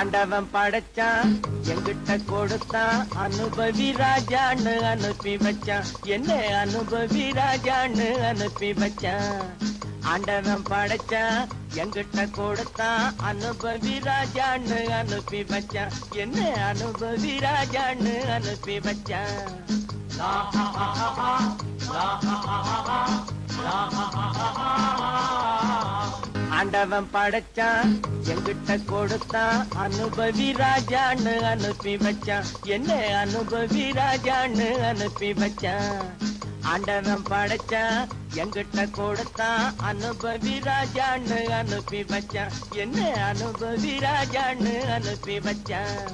ஆண்டவன் படைச்சான் எங்கிட்ட கொடுத்தான் அனுபவி ராஜான்னு அனுப்பி வச்சான் என்ன அனுபவி ராஜான்னு அனுப்பி வச்சான் ஆண்டவன் படைச்சான் எங்கிட்ட கொடுத்தான் அனுபவி ராஜான்னு அனுப்பி வச்சான் என்ன அனுபவி ராஜான்னு அனுப்பி வச்சான் ஆண்டவன் படைச்சான் எங்கிட்ட கொடுத்தான் அனுபவி ராஜான்னு அனுப்பி வச்சான் என்ன அனுபவி ராஜான்னு அனுப்பி வச்சான் ஆண்டவன் படைச்சான் எங்கிட்ட கொடுத்தான் அனுபவி ராஜான்னு அனுப்பி வச்சான் என்ன அனுபவி ராஜான்னு அனுப்பி வச்சான்